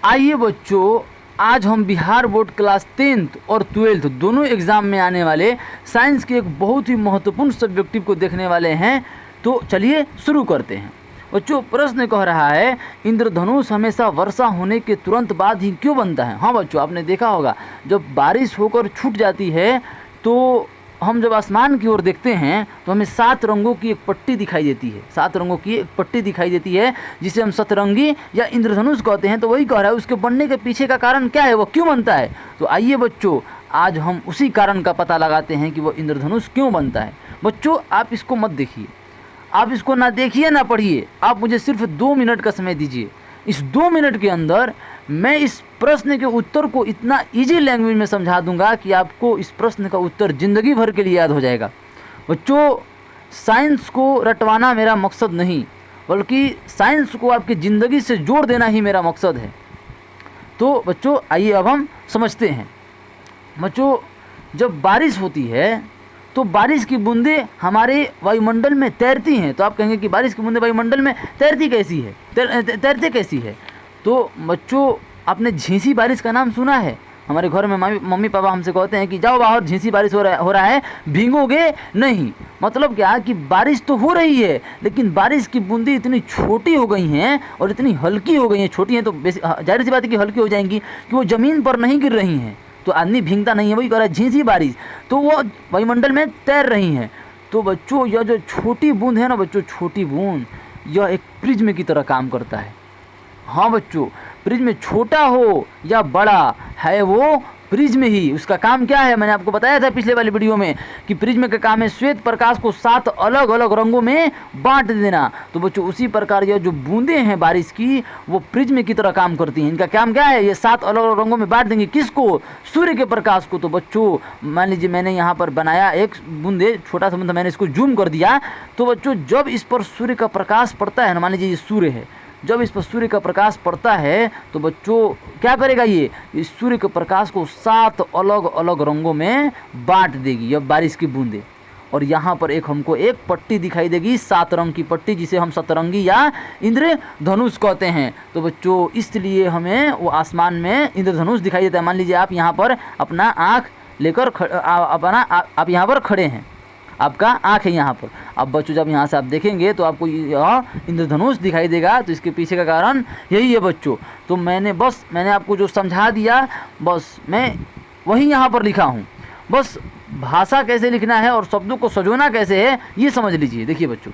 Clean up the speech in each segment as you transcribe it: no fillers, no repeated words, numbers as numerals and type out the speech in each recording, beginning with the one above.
आइए बच्चों, आज हम बिहार बोर्ड क्लास 10th और 12th दोनों एग्ज़ाम में आने वाले साइंस के एक बहुत ही महत्वपूर्ण सब्जेक्टिव को देखने वाले हैं। तो चलिए शुरू करते हैं। बच्चों, प्रश्न कह रहा है इंद्रधनुष हमेशा वर्षा होने के तुरंत बाद ही क्यों बनता है। हाँ बच्चों, आपने देखा होगा जब बारिश होकर छूट जाती है तो हम जब आसमान की ओर देखते हैं तो हमें 7 रंगों की एक पट्टी दिखाई देती है। 7 रंगों की एक पट्टी दिखाई देती है जिसे हम सतरंगी या इंद्रधनुष कहते हैं। तो वही कह रहा है उसके बनने के पीछे का कारण क्या है, वो क्यों बनता है। तो आइए बच्चों, आज हम उसी कारण का पता लगाते हैं कि वो इंद्रधनुष क्यों बनता है। बच्चों, आप इसको मत देखिए, आप इसको ना देखिए ना पढ़िए, आप मुझे सिर्फ 2 मिनट का समय दीजिए। इस 2 मिनट के अंदर मैं इस प्रश्न के उत्तर को इतना इजी लैंग्वेज में समझा दूंगा कि आपको इस प्रश्न का उत्तर ज़िंदगी भर के लिए याद हो जाएगा। बच्चों, साइंस को रटवाना मेरा मकसद नहीं, बल्कि साइंस को आपकी ज़िंदगी से जोड़ देना ही मेरा मकसद है। तो बच्चों आइए अब हम समझते हैं। बच्चों, जब बारिश होती है तो बारिश की बूंदें हमारे वायुमंडल में तैरती हैं। तो आप कहेंगे कि बारिश की बूंदें वायुमंडल में तैरती कैसी है, तैरते कैसी है। तो बच्चों, आपने झींसी बारिश का नाम सुना है। हमारे घर में मम्मी पापा हमसे कहते हैं कि जाओ बाहर, झींसी बारिश हो रहा है, भीगोगे नहीं। मतलब क्या कि बारिश तो हो रही है लेकिन बारिश की बूंदें इतनी छोटी हो गई हैं और इतनी हल्की हो गई हैं। छोटी हैं तो जाहिर सी बात है कि हल्की हो जाएंगी कि वो ज़मीन पर नहीं गिर रही हैं, तो आदमी भीगता नहीं है। वही कह रहा है झींसी बारिश, तो वो वायुमंडल में तैर रही हैं। तो बच्चों, यह जो छोटी बूंद है ना बच्चों, छोटी बूंद यह एक प्रिज्म की तरह काम करता है। हाँ बच्चों, प्रिज्म छोटा हो या बड़ा है वो प्रिज्म ही, उसका काम क्या है मैंने आपको बताया था पिछले वाली वीडियो में कि प्रिज्म का काम है श्वेत प्रकाश को 7 अलग अलग रंगों में बांट देना। तो बच्चों उसी प्रकार यह जो बूंदें हैं बारिश की वो प्रिज्म की तरह काम करती हैं। इनका काम क्या है, ये 7 अलग अलग रंगों में बांट देंगे। किसको? सूर्य के प्रकाश को। तो बच्चों मान लीजिए मैंने यहाँ पर बनाया एक बूंदे, छोटा सा बूंदा, मैंने इसको जूम कर दिया। तो बच्चों जब इस पर सूर्य का प्रकाश पड़ता है, मान लीजिए ये सूर्य है, जब इस पर सूर्य का प्रकाश पड़ता है तो बच्चों क्या करेगा, ये इस सूर्य के प्रकाश को 7 अलग अलग रंगों में बांट देगी यह बारिश की बूंदें। और यहाँ पर हमको एक पट्टी दिखाई देगी, 7 रंग की पट्टी, जिसे हम सतरंगी या इंद्रधनुष कहते हैं। तो बच्चों इसलिए हमें वो आसमान में इंद्रधनुष दिखाई देता है। मान लीजिए आप यहाँ पर अपना आँख लेकर आप यहाँ पर खड़े हैं, आपका आँख है यहाँ पर। अब बच्चों जब यहाँ से आप देखेंगे तो आपको यह इंद्रधनुष दिखाई देगा। तो इसके पीछे का कारण यही है बच्चों। तो मैंने आपको जो समझा दिया, बस मैं वही यहाँ पर लिखा हूँ। बस भाषा कैसे लिखना है और शब्दों को सजोना कैसे है ये समझ लीजिए। देखिए बच्चों,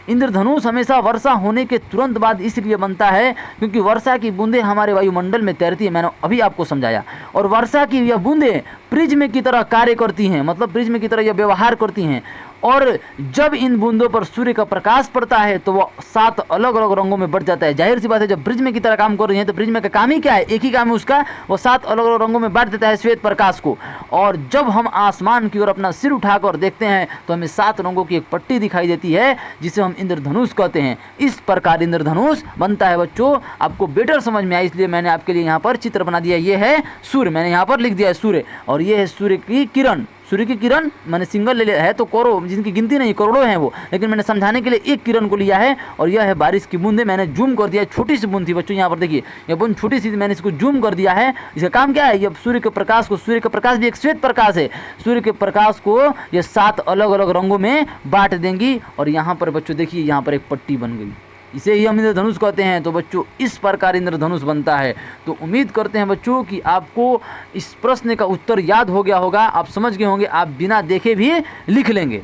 इंद्रधनुष हमेशा वर्षा होने के तुरंत बाद इसलिए बनता है क्योंकि वर्षा की बूंदें हमारे वायुमंडल में तैरती हैं। मैंने अभी आपको समझाया। और वर्षा की यह बूंदें प्रिज्म की तरह कार्य करती हैं, मतलब प्रिज्म की तरह यह व्यवहार करती हैं। और जब इन बूंदों पर सूर्य का प्रकाश पड़ता है तो वह 7 अलग अलग रंगों में बढ़ जाता है। जाहिर सी बात है, जब प्रिज्म की तरह काम कर रही है तो प्रिज्म का काम ही क्या है, एक ही काम है उसका, वो 7 अलग अलग रंगों में बांट देता है श्वेत प्रकाश को। और जब हम आसमान की ओर अपना सिर उठाकर देखते हैं तो हमें 7 रंगों की एक पट्टी दिखाई देती है जिसे हम इंद्रधनुष कहते हैं। इस प्रकार इंद्रधनुष बनता है। बच्चों आपको बेटर समझ में आया इसलिए मैंने आपके लिए यहाँ पर चित्र बना दिया। ये है सूर्य, मैंने यहाँ पर लिख दिया है सूर्य, और ये है सूर्य की किरण। सूर्य की किरण मैंने सिंगल ले लिया है, तो करोड़ों, जिनकी गिनती नहीं, करोड़ों हैं वो, लेकिन मैंने समझाने के लिए एक किरण को लिया है। और यह है बारिश की बूंदें, मैंने जूम कर दिया। छोटी सी बूंद थी बच्चों, यहाँ पर देखिए यह बूंद छोटी सी, मैंने इसको जूम कर दिया है। इसका काम क्या है, यह सूर्य के प्रकाश को, सूर्य का प्रकाश भी एक श्वेत प्रकाश है, सूर्य के प्रकाश को यह 7 अलग अलग रंगों में बांट देंगी। और यहाँ पर बच्चों देखिए यहाँ पर एक पट्टी बन गई, इसे ही हम इंद्रधनुष कहते हैं। तो बच्चों इस प्रकार इंद्रधनुष बनता है। तो उम्मीद करते हैं बच्चों कि आपको इस प्रश्न का उत्तर याद हो गया होगा, आप समझ गए होंगे, आप बिना देखे भी लिख लेंगे।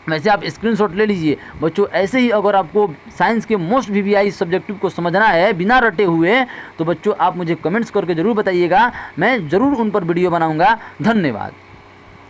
वैसे आप स्क्रीनशॉट ले लीजिए बच्चों। ऐसे ही अगर आपको साइंस के मोस्ट VVI सब्जेक्टिव को समझना है बिना रटे हुए तो बच्चों आप मुझे कमेंट्स करके ज़रूर बताइएगा, मैं ज़रूर उन पर वीडियो बनाऊँगा। धन्यवाद।